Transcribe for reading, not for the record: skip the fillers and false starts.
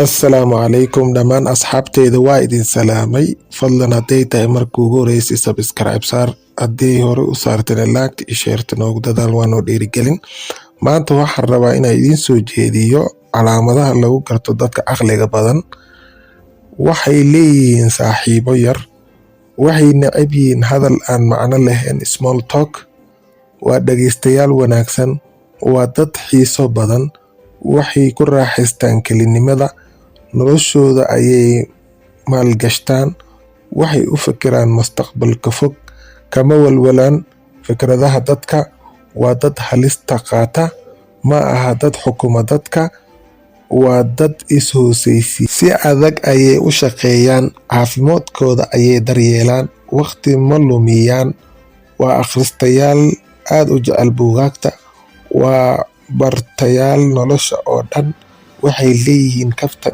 Assalaamu calaykum dhammaan asxaabteyda waa idin salaamay. Fadlan hadday tahay markii ugu horeysay subscribe saar, haddii hore u saartana like iyo share noogu dadaal waa noo dhiirigelin. Maanta waxaan rabaa inaan idiin soo jeediyo calaamadaha lagu garto dadka caqliga badan. Waxay leeyihiin saaxiibo yar, waxay neceb yihiin hadal aan macno lahayn small talk, waa dhageystayaal wanaagsan, waa dad xiiso badan, waxay ku raaxaystaan kelinimada, noloshooda ayay maalgashtaan, waxay u fikiraan mustaqbalka fog, kama walwalaan fikradaha dadka, waa dad halista qaata, ma aha dad xukuma dadka, waa dad is-hoosaysi. Si adag ayay u shaqeeyaan, caafimaadkooda ayay daryeelaan, waqti ma lumiyaan, waa akhristayaal aad u jecel buugaagta, waa bartayaal nolosha oo dhan, waxay leeyihiin kaftan